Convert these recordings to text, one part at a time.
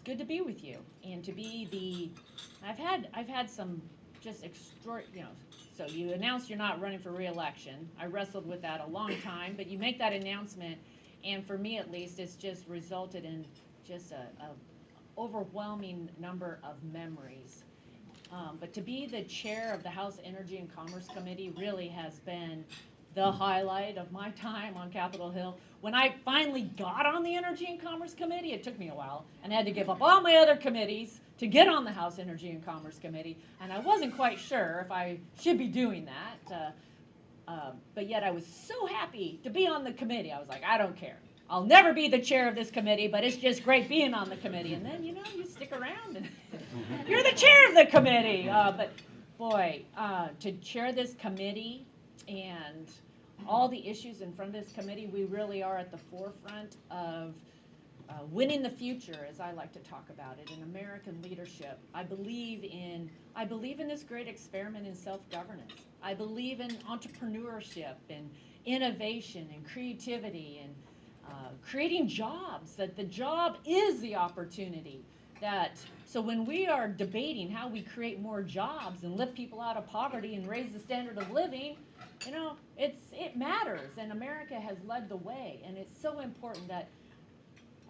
good to be with you and to be the. I've had some just extraordinary. So you announced you're not running for re-election. I wrestled with that a long time, but you make that announcement, and for me at least, it's just resulted in just a overwhelming number of memories. But to be the chair of the House Energy and Commerce Committee really has been the highlight of my time on Capitol Hill. When I finally got on the Energy and Commerce Committee, it took me a while, and I had to give up all my other committees to get on the House Energy and Commerce Committee, and I wasn't quite sure if I should be doing that. But yet I was so happy to be on the committee. I was like, I don't care. I'll never be the chair of this committee, but it's just great being on the committee. And then, you stick around and you're the chair of the committee. But boy, to chair this committee and all the issues in front of this committee, we really are at the forefront of winning the future, as I like to talk about it, in American leadership. I believe in this great experiment in self-governance. I believe in entrepreneurship and innovation and creativity and creating jobs, that the job is the opportunity. So when we are debating how we create more jobs and lift people out of poverty and raise the standard of living, it matters, and America has led the way, and it's so important that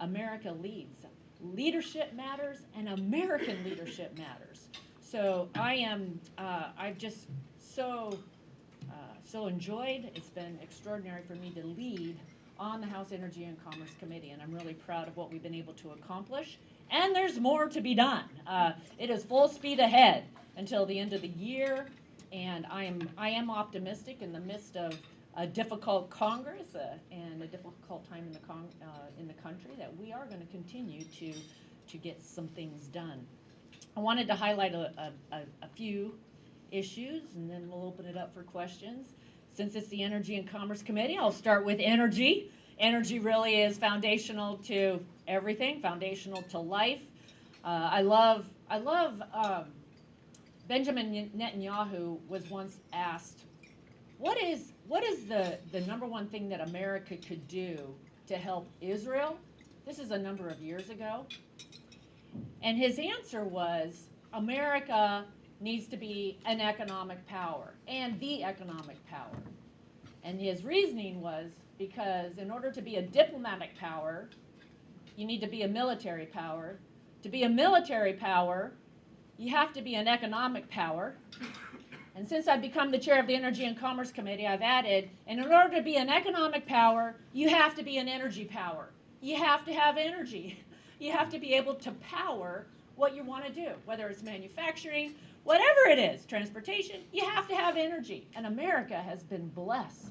America leads. Leadership matters, and American leadership matters. So I've just so enjoyed. It's been extraordinary for me to lead on the House Energy and Commerce Committee, and I'm really proud of what we've been able to accomplish. And there's more to be done. It is full speed ahead until the end of the year, and I am optimistic in the midst of a difficult Congress and a difficult time in the country that we are going to continue to get some things done. I wanted to highlight a few issues, and then we'll open it up for questions. Since it's the Energy and Commerce Committee, I'll start with energy. Energy really is foundational to everything, foundational to life. I love Benjamin Netanyahu was once asked, what is the number one thing that America could do to help Israel? This is a number of years ago. And his answer was, America needs to be an economic power, and the economic power. And his reasoning was because in order to be a diplomatic power, you need to be a military power. To be a military power, you have to be an economic power. And since I've become the chair of the Energy and Commerce Committee, I've added, and in order to be an economic power, you have to be an energy power. You have to have energy. You have to be able to power what you want to do, whether it's manufacturing, whatever it is, transportation, you have to have energy. And America has been blessed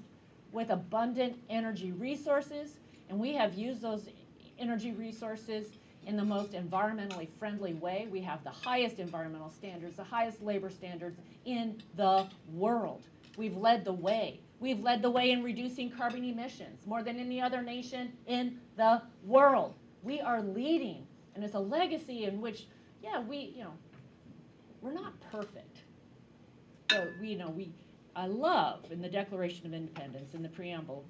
with abundant energy resources, and we have used those energy resources in the most environmentally friendly way. We have the highest environmental standards, the highest labor standards in the world. We've led the way. We've led the way in reducing carbon emissions more than any other nation in the world. We are leading, and it's a legacy in which, we're not perfect. So I love in the Declaration of Independence, in the preamble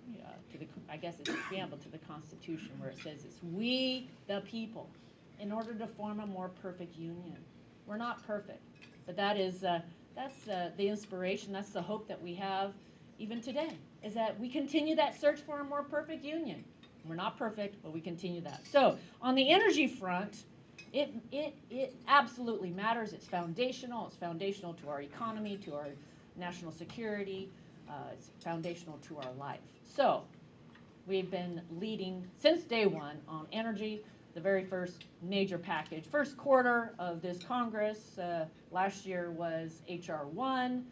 it's the preamble to the Constitution, where it says it's we the people, in order to form a more perfect union. We're not perfect, but that's the inspiration, that's the hope that we have even today, is that we continue that search for a more perfect union. We're not perfect, but we continue that. So on the energy front, it absolutely matters. It's foundational. It's foundational to our economy, to our national security. It's foundational to our life. So we've been leading since day one on energy, the very first major package. First quarter of this Congress last year was H.R. 1,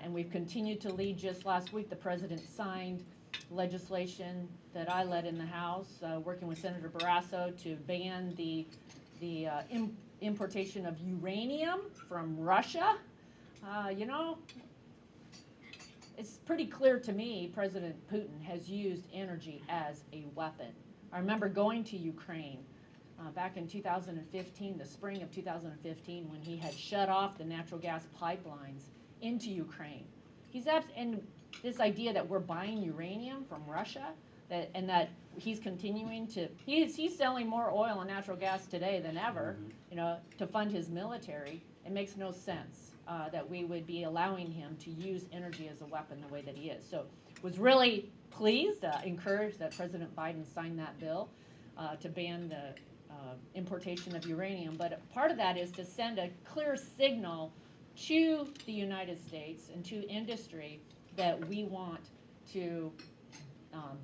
and we've continued to lead. Just last week, the president signed legislation that I led in the House, working with Senator Barrasso, to ban the importation of uranium from Russia. It's pretty clear to me President Putin has used energy as a weapon. I remember going to Ukraine back in 2015, the spring of 2015, when he had shut off the natural gas pipelines into Ukraine. And this idea that we're buying uranium from Russia, that he's continuing to, he's selling more oil and natural gas today than ever, to fund his military. It makes no sense that we would be allowing him to use energy as a weapon the way that he is. So was really pleased, encouraged that President Biden signed that bill to ban the importation of uranium. But part of that is to send a clear signal to the United States and to industry that we want to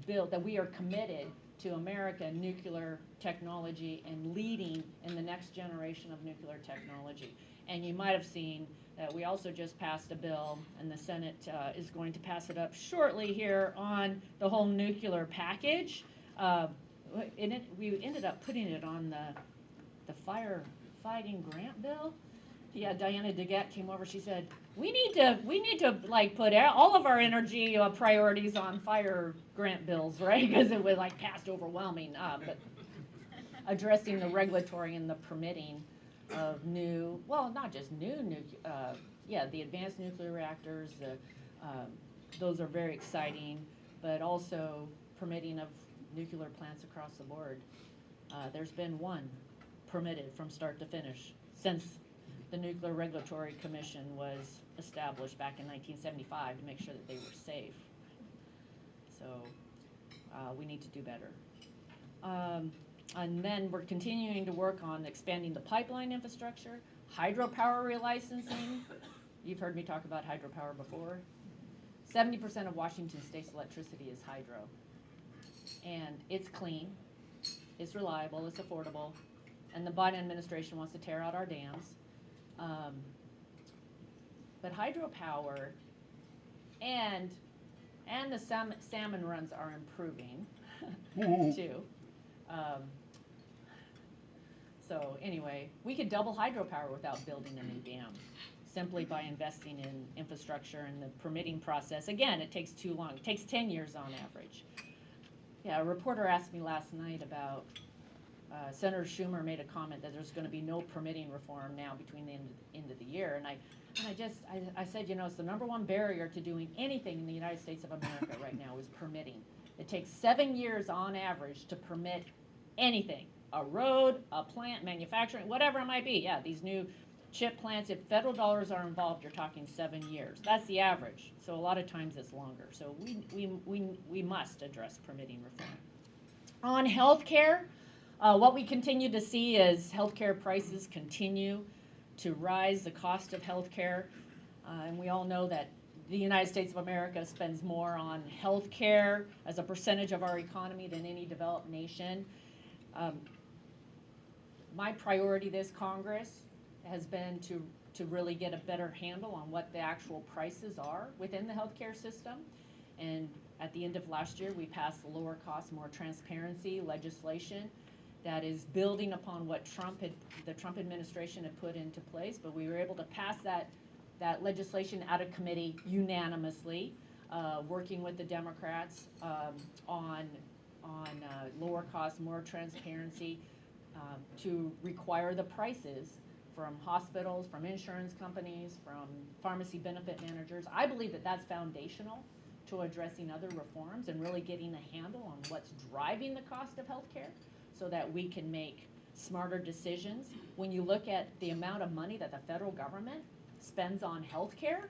build, that we are committed to American nuclear technology and leading in the next generation of nuclear technology. And you might have seen that we also just passed a bill, and the Senate is going to pass it up shortly here on the whole nuclear package. We ended up putting it on the firefighting grant bill. Yeah, Diana DeGette came over. She said, we need to like put all of our energy priorities on fire grant bills, right? Because it was like passed overwhelming. But addressing the regulatory and the permitting of new, well, not just new, the advanced nuclear reactors. Those are very exciting, but also permitting of nuclear plants across the board. There's been one permitted from start to finish since the Nuclear Regulatory Commission was established back in 1975 to make sure that they were safe. So we need to do better. And then we're continuing to work on expanding the pipeline infrastructure, hydropower relicensing. You've heard me talk about hydropower before. 70% of Washington State's electricity is hydro. And it's clean, it's reliable, it's affordable, and the Biden administration wants to tear out our dams. But hydropower and the salmon runs are improving too. So anyway, we could double hydropower without building a new dam, simply by investing in infrastructure and the permitting process. Again, it takes too long. It takes 10 years on average. Yeah, a reporter asked me last night about Senator Schumer made a comment that there's going to be no permitting reform now between the end of the year, and I said, it's the #1 barrier to doing anything in the United States of America right now is permitting. It takes 7 years on average to permit anything, a road, a plant, manufacturing, whatever it might be. Yeah, these new chip plants, if federal dollars are involved, you're talking 7 years. That's the average. So a lot of times it's longer. So we must address permitting reform. On healthcare, what we continue to see is healthcare prices continue to rise, the cost of healthcare. And we all know that the United States of America spends more on healthcare as a percentage of our economy than any developed nation. My priority this Congress has been to really get a better handle on what the actual prices are within the healthcare system. And at the end of last year, we passed the lower cost, more transparency legislation that is building upon what the Trump administration had put into place. But we were able to pass that legislation out of committee unanimously, working with the Democrats on lower cost, more transparency, to require the prices from hospitals, from insurance companies, from pharmacy benefit managers. I believe that that's foundational to addressing other reforms and really getting a handle on what's driving the cost of healthcare so that we can make smarter decisions. When you look at the amount of money that the federal government spends on healthcare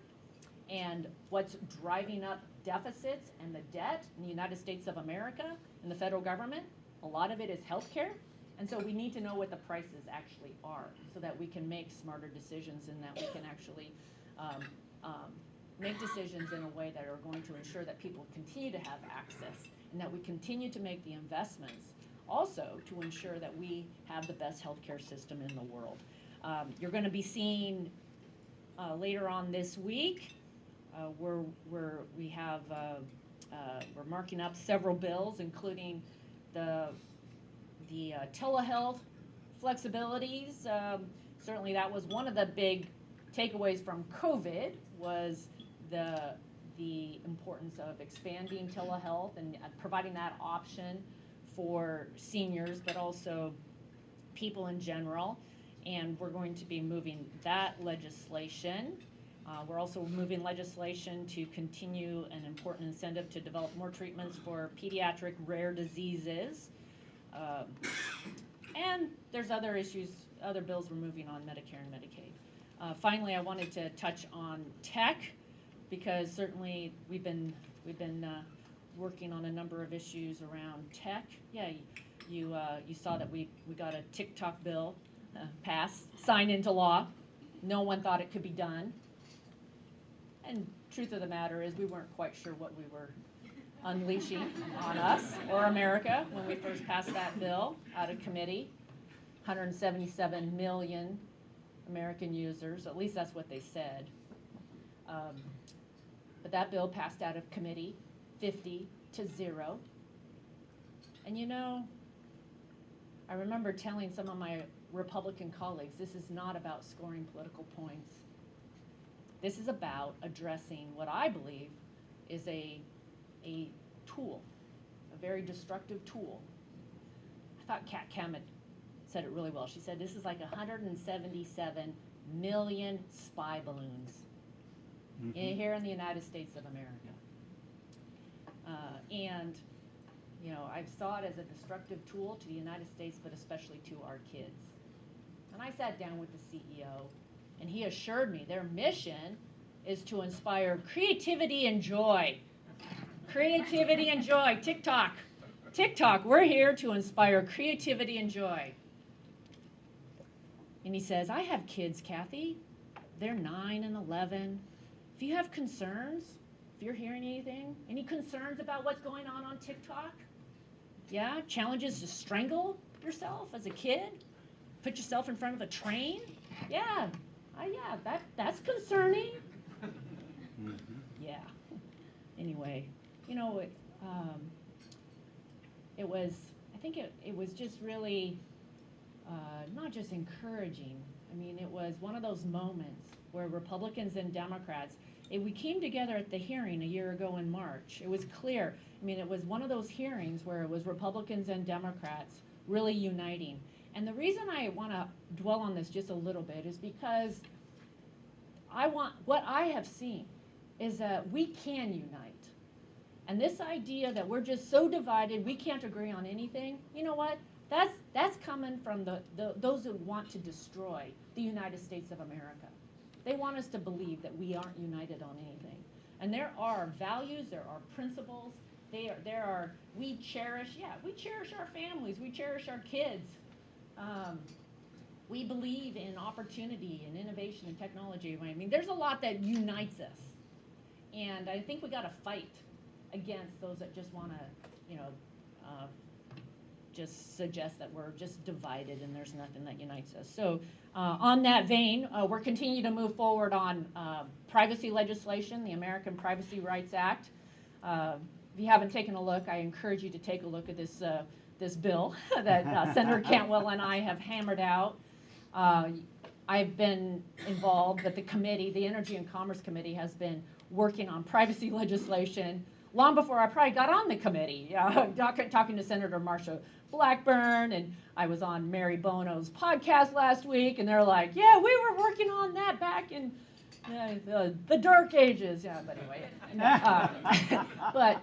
and what's driving up deficits and the debt in the United States of America and the federal government, a lot of it is healthcare. And so we need to know what the prices actually are so that we can make smarter decisions and that we can actually make decisions in a way that are going to ensure that people continue to have access and that we continue to make the investments also to ensure that we have the best healthcare system in the world. You're going to be seeing later on this week, we're marking up several bills, including the telehealth flexibilities. Certainly that was one of the big takeaways from COVID, was the importance of expanding telehealth and providing that option for seniors, but also people in general. And we're going to be moving that legislation. We're also moving legislation to continue an important incentive to develop more treatments for pediatric rare diseases. Um, and there's other issues, other bills we're moving on Medicare and Medicaid. Finally, I wanted to touch on tech, because certainly we've been working on a number of issues around tech. Yeah, you saw that we got a TikTok bill passed, signed into law. No one thought it could be done. And truth of the matter is, we weren't quite sure what we were unleashing on us or America when we first passed that bill out of committee. 177 million American users, at least that's what they said. But that bill passed out of committee, 50-0. And you know, I remember telling some of my Republican colleagues, this is not about scoring political points. This is about addressing what I believe is a tool, a very destructive tool. I thought Kat Kamet said it really well. She said this is like 177 million spy balloons here in the United States of America. And you know, I saw it as a destructive tool to the United States, but especially to our kids. And I sat down with the CEO, and he assured me their mission is to inspire creativity and joy. Creativity and joy. TikTok, we're here to inspire creativity and joy. And he says, I have kids, Cathy. They're 9 and 11. If you have concerns, if you're hearing anything, any concerns about what's going on TikTok? Yeah, challenges to strangle yourself as a kid? Put yourself in front of a train? Yeah, that's concerning. Yeah. Anyway, you know, it was, I think it was just really not just encouraging. I mean, it was one of those moments where Republicans and Democrats, we came together at the hearing a year ago in March. It was clear. I mean, it was one of those hearings where it was Republicans and Democrats really uniting. And the reason I want to dwell on this just a little bit is because what I have seen is that we can unite. And this idea that we're just so divided, we can't agree on anything, you know what? That's coming from those who want to destroy the United States of America. They want us to believe that we aren't united on anything. And there are values, there are principles, we cherish our families, we cherish our kids. We believe in opportunity and innovation and technology. I mean, there's a lot that unites us. And I think we got to fight against those that just want to, just suggest that we're just divided and there's nothing that unites us. So on that vein, we're continuing to move forward on privacy legislation, the American Privacy Rights Act. If you haven't taken a look, I encourage you to take a look at this bill that Senator Cantwell and I have hammered out. I've been involved that the committee, the Energy and Commerce Committee, has been working on privacy legislation long before I probably got on the committee, talking to Senator Marsha Blackburn, and I was on Mary Bono's podcast last week, and they're like, yeah, we were working on that back in the dark ages. Yeah, but anyway. But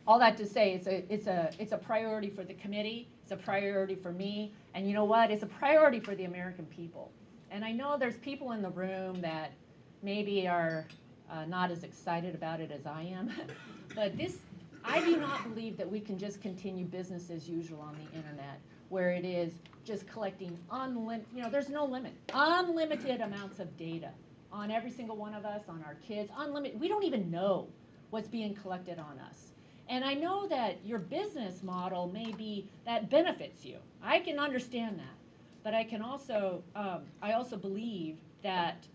all that to say, it's a priority for the committee, it's a priority for me, and you know what? It's a priority for the American people. And I know there's people in the room that maybe are not as excited about it as I am, but I do not believe that we can just continue business as usual on the internet, where it is just collecting there's no limit, unlimited amounts of data on every single one of us, on our kids, unlimited. We don't even know what's being collected on us. And I know that your business model that benefits you. I can understand that. But I can also, I also believe that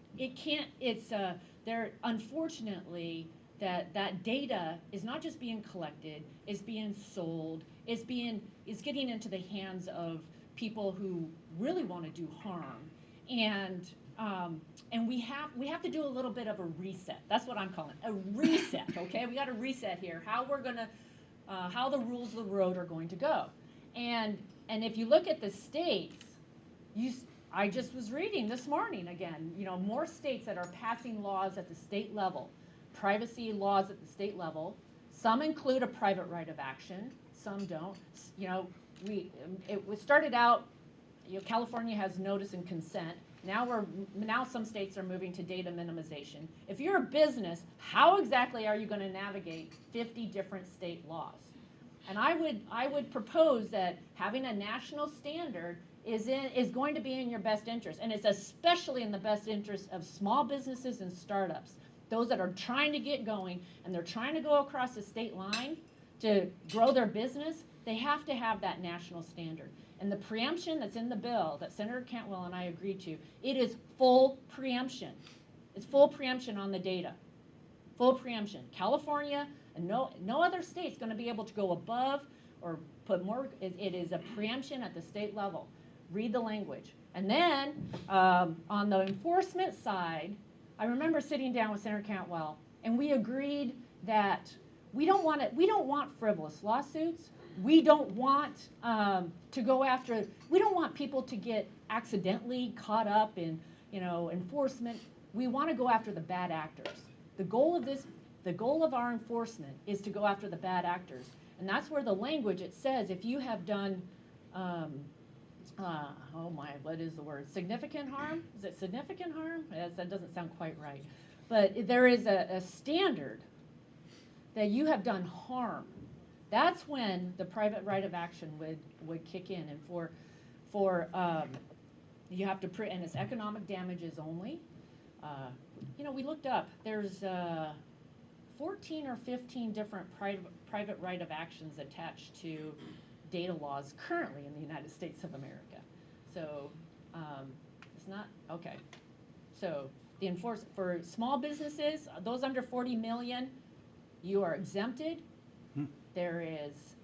unfortunately, that data is not just being collected, it's being sold, is getting into the hands of people who really want to do harm. And we have to do a little bit of a reset. That's what I'm calling it, a reset. Okay, we got to reset here. How the rules of the road are going to go. And if you look at the states, I just was reading this morning again, more states that are passing laws at the state level, privacy laws at the state level. Some include a private right of action, some don't. It started out, California has notice and consent. Now some states are moving to data minimization. If you're a business, how exactly are you going to navigate 50 different state laws? And I would propose that having a national standard is going to be in your best interest, and it's especially in the best interest of small businesses and startups, those that are trying to get going and they're trying to go across the state line to grow their business. They have to have that national standard. And the preemption that's in the bill that Senator Cantwell and I agreed to, it is full preemption. It's full preemption on the data. Full preemption. California and no other state's going to be able to go above or put more. It is a preemption at the state level. Read the language. And then on the enforcement side, I remember sitting down with Senator Cantwell, and we agreed that we don't want frivolous lawsuits. We don't want to go after. We don't want people to get accidentally caught up in enforcement. We want to go after the bad actors. The goal of our enforcement is to go after the bad actors, and that's where the language, it says if you have done. What is the word? Significant harm? Is it significant harm? Yes, that doesn't sound quite right. But there is a standard that you have done harm. That's when the private right of action would kick in. And for you have to, and it's economic damages only. We looked up, there's 14 or 15 different private right of actions attached to data laws currently in the United States of America. So it's not, okay. So for small businesses, those under 40 million, you are exempted. There is,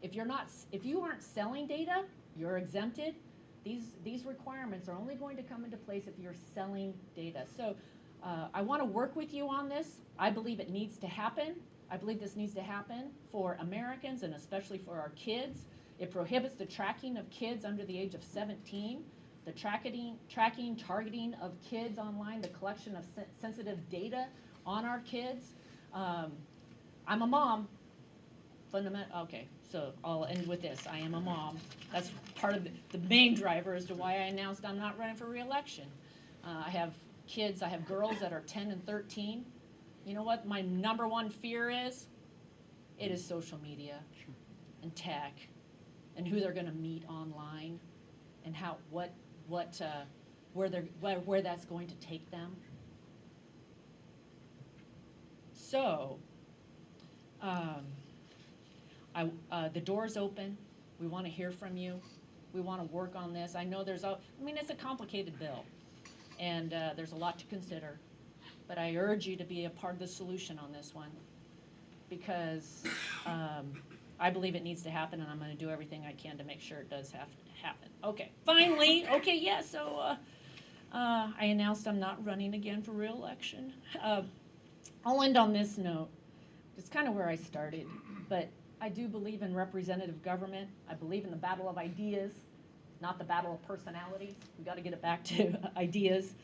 if you aren't selling data, you're exempted. These requirements are only going to come into place if you're selling data. So I want to work with you on this. I believe it needs to happen. I believe this needs to happen for Americans and especially for our kids. It prohibits the tracking of kids under the age of 17, the tracking, targeting of kids online, the collection of sensitive data on our kids. I'm a mom. Okay, so I'll end with this. I am a mom. That's part of the main driver as to why I announced I'm not running for re-election. I have kids, I have girls that are 10 and 13. You know what my number one fear is? It is social media and tech and who they're going to meet online and where that's going to take them. So the door's open. We want to hear from you. We want to work on this. I know it's a complicated bill, and there's a lot to consider. But I urge you to be a part of the solution on this one because I believe it needs to happen, and I'm going to do everything I can to make sure it does happen. Okay, finally, so I announced I'm not running again for re-election. I'll end on this note. It's kind of where I started, but I do believe in representative government. I believe in the battle of ideas, not the battle of personalities. We've got to get it back to ideas.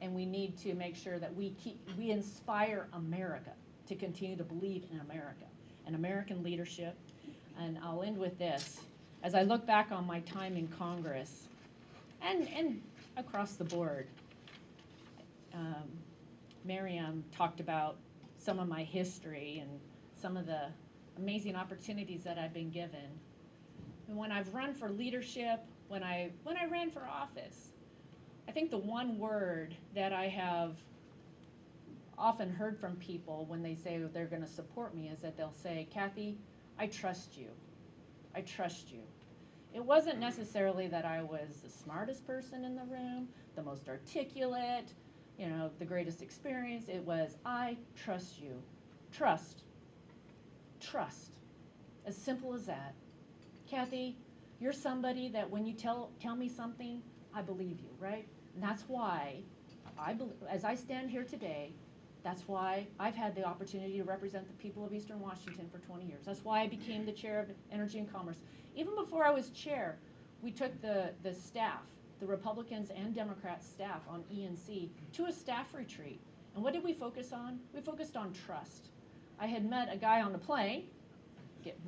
And we need to make sure that we inspire America to continue to believe in America and American leadership. And I'll end with this. As I look back on my time in Congress and across the board, Miriam talked about some of my history and some of the amazing opportunities that I've been given. And when I've run for leadership, when I ran for office, I think the one word that I have often heard from people when they say they're going to support me is that they'll say, Cathy, I trust you. I trust you. It wasn't necessarily that I was the smartest person in the room, the most articulate, the greatest experience. It was, I trust you. Trust. Trust. As simple as that. Cathy, you're somebody that when you tell me something, I believe you, right? And that's why as I stand here today, that's why I've had the opportunity to represent the people of Eastern Washington for 20 years. That's why I became the chair of Energy and Commerce. Even before I was chair, we took the staff the Republicans and Democrat staff on ENC to a staff retreat. And what did we focus on? We focused on trust. I had met a guy on the plane,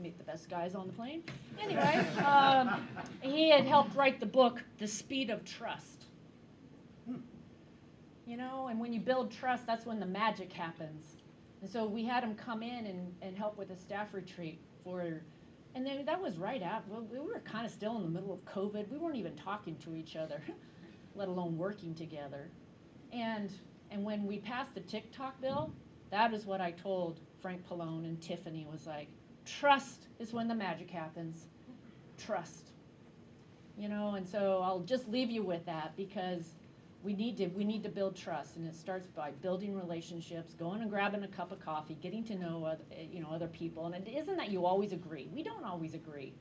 meet the best guys on the plane. Anyway, he had helped write the book, The Speed of Trust. You know, and when you build trust, that's when the magic happens. And so we had him come in and help with a staff retreat and then that was right after, well, we were kind of still in the middle of COVID. We weren't even talking to each other, let alone working together. And when we passed the TikTok bill, that is what I told Frank Pallone and Tiffany was like, trust is when the magic happens. Trust. You know, and so I'll just leave you with that because we need to build trust, and it starts by building relationships, going and grabbing a cup of coffee, getting to know other people. And it isn't that you always agree. We don't always agree.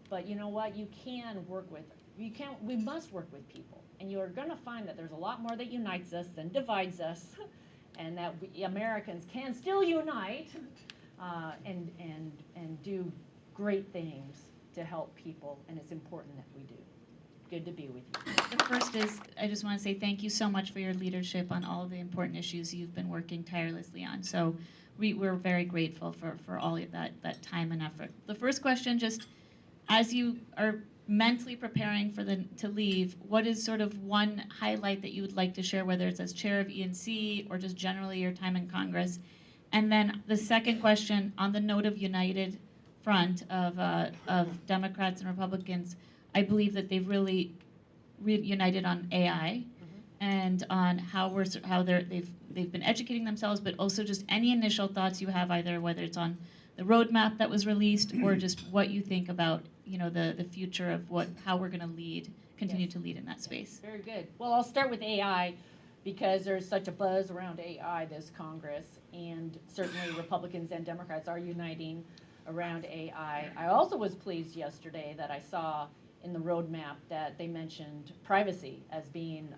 But you know what? We must work with people. And you're going to find that there's a lot more that unites us than divides us, and that Americans can still unite and do great things to help people, and it's important that we do. Good to be with you. The first is, I just want to say thank you so much for your leadership on all of the important issues you've been working tirelessly on. So we're very grateful for all of that time and effort. The first question, just as you are mentally preparing to leave, what is sort of one highlight that you would like to share, whether it's as chair of ENC or just generally your time in Congress? And then the second question, on the note of united front of Democrats and Republicans, I believe that they've really united on AI and on how they've been educating themselves, but also just any initial thoughts you have, either whether it's on the roadmap that was released or just what you think about the future of how we're going to continue to lead in that space. Very good. Well, I'll start with AI because there's such a buzz around AI this Congress, and certainly Republicans and Democrats are uniting around AI. I also was pleased yesterday that I saw in the roadmap that they mentioned privacy as being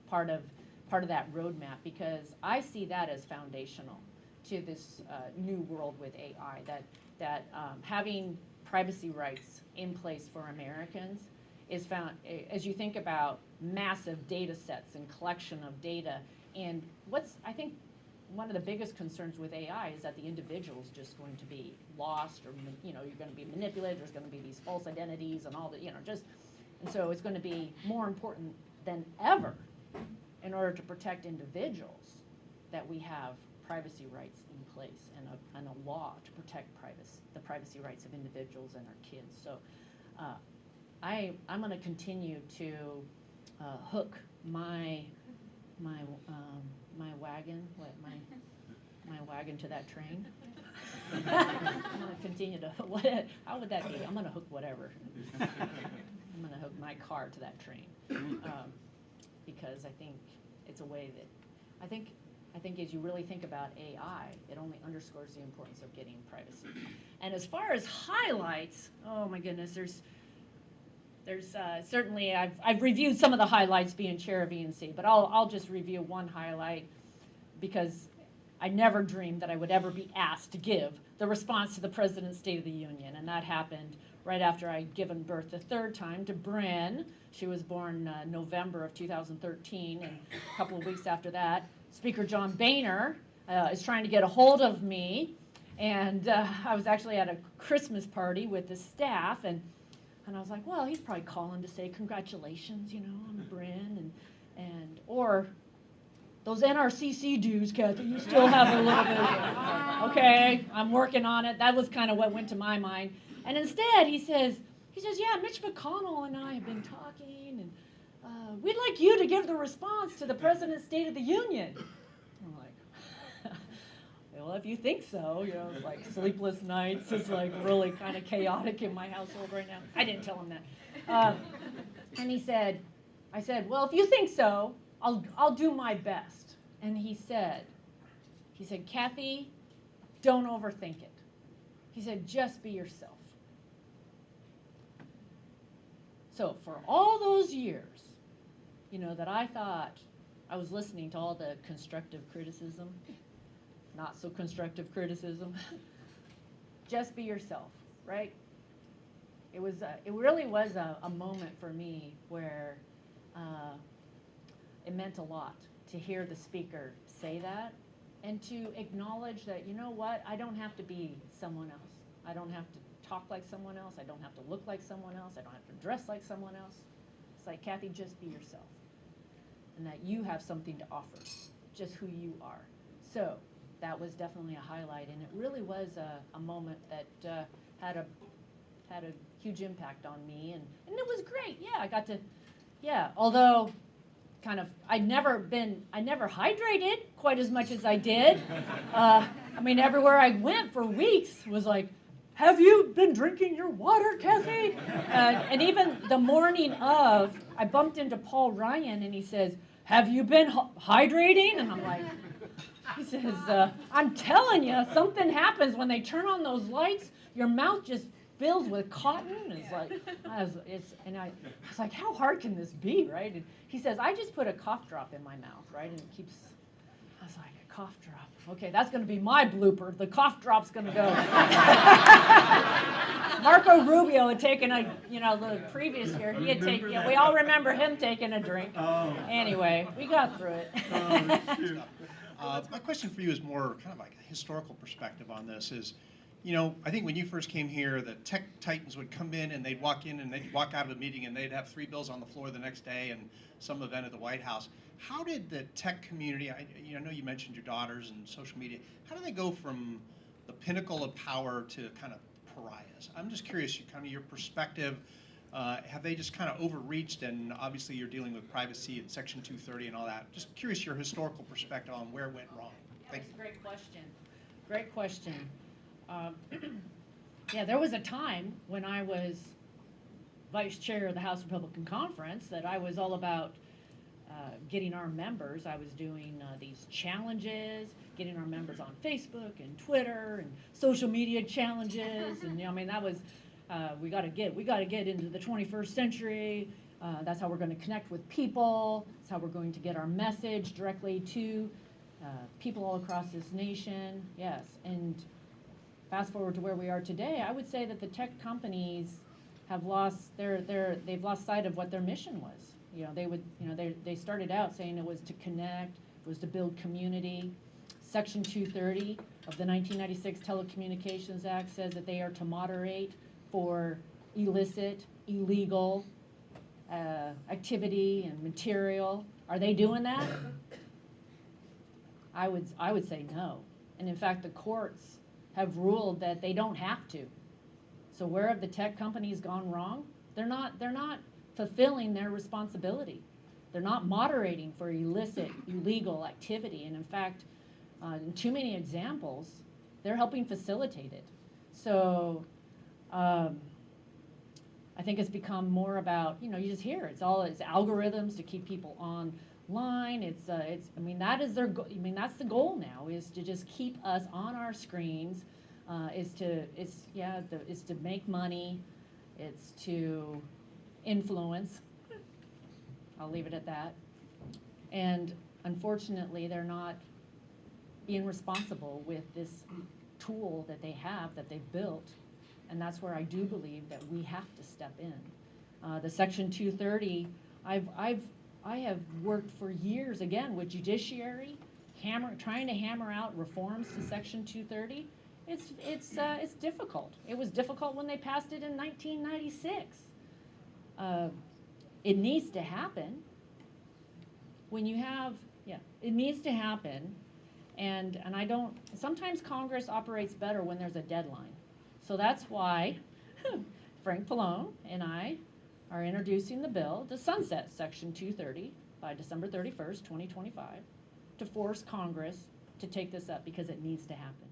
part of that roadmap, because I see that as foundational to this new world with AI, that having privacy rights in place for Americans is found, as you think about massive data sets and collection of data. And I think one of the biggest concerns with AI is that the individual is just going to be lost, or you're going to be manipulated. There's going to be these false identities and all that, and so it's going to be more important than ever in order to protect individuals that we have privacy rights in place and a law to protect the privacy rights of individuals and our kids. So I'm going to continue to hook my wagon, my wagon to that train. I'm going to continue to, how would that be? I'm going to hook whatever. I'm going to hook my car to that train. Because I think it's a way that, I think as you really think about AI, it only underscores the importance of getting privacy. And as far as highlights, oh my goodness, there's certainly, I've reviewed some of the highlights being chair of ENC, but I'll just review one highlight because I never dreamed that I would ever be asked to give the response to the President's State of the Union, and that happened right after I'd given birth the third time to Bryn. She was born November of 2013, and a couple of weeks after that, Speaker John Boehner is trying to get a hold of me, and I was actually at a Christmas party with the staff, and I was like, well, he's probably calling to say congratulations, on Bryn, or those NRCC dues, Cathy, you still have a little bit. Okay, I'm working on it. That was kind of what went to my mind. And instead, he says, yeah, Mitch McConnell and I have been talking, and we'd like you to give the response to the President's State of the Union. I'm like, well, if you think so, it's like sleepless nights is like really kind of chaotic in my household right now. I didn't tell him that. And I said, well, if you think so, I'll do my best. And he said, Cathy, don't overthink it. He said, just be yourself. So for all those years, that I thought I was listening to all the constructive criticism, not so constructive criticism, just be yourself, right? It really was a moment for me where it meant a lot to hear the speaker say that and to acknowledge that, you know what, I don't have to be someone else. I don't have to talk like someone else. I don't have to look like someone else. I don't have to dress like someone else. It's like, Cathy, just be yourself. And that you have something to offer, just who you are. So that was definitely a highlight, and it really was a moment that had a huge impact on me, and it was great. Yeah, I got to, although kind of, I never hydrated quite as much as I did. I mean, everywhere I went for weeks was like, have you been drinking your water, Cathy? And even the morning of, I bumped into Paul Ryan, and he says, have you been hydrating? And I'm like, he says, I'm telling you, something happens when they turn on those lights, your mouth just fills with cotton. It's like, I was like, how hard can this be, right? And he says, I just put a cough drop in my mouth, right? And it keeps, I was like, a cough drop. Okay, that's going to be my blooper. The cough drop's going to go. Marco Rubio had taken the previous year, he had taken, we all remember him taking a drink. Oh. Anyway, we got through it. Shoot. My question for you is more kind of like a historical perspective on this is, I think when you first came here, the tech titans would come in and they'd walk in and they'd walk out of a meeting and they'd have 3 bills on the floor the next day and some event at the White House. How did the tech community, I know you mentioned your daughters and social media, how do they go from the pinnacle of power to kind of pariahs? I'm just curious, kind of your perspective. Have they just kind of overreached, and obviously you're dealing with privacy and Section 230 and all that. Just curious your historical perspective on where it went wrong. Thank you. That's a great question. Great question. Yeah, there was a time when I was vice chair of the House Republican Conference that I was all about getting our members. I was doing these challenges, getting our members on Facebook and Twitter and social media challenges, and that was we got to get into the 21st century. That's how we're going to connect with people. That's how we're going to get our message directly to people all across this nation. Yes, and fast forward to where we are today, I would say that the tech companies have lost they've lost sight of what their mission was. They started out saying it was to connect, it was to build community. Section 230 of the 1996 Telecommunications Act says that they are to moderate for illicit, illegal activity and material. Are they doing that? I would say no. And in fact, the courts have ruled that they don't have to. So where have the tech companies gone wrong? They're not fulfilling their responsibility. They're not moderating for illicit, illegal activity. And in fact, in too many examples, they're helping facilitate it. So I think it's become more about, you just hear it's algorithms to keep people online. That is that's the goal now, is to just keep us on our screens, is to make money, it's to influence. I'll leave it at that. And unfortunately, they're not being responsible with this tool that they have, that they've built. And that's where I do believe that we have to step in. The Section 230, I have worked for years, again, with judiciary, trying to hammer out reforms to Section 230. It's difficult. It was difficult when they passed it in 1996. It needs to happen. It needs to happen. And sometimes Congress operates better when there's a deadline. So that's why Frank Pallone and I are introducing the bill to sunset Section 230 by December 31st, 2025, to force Congress to take this up, because it needs to happen.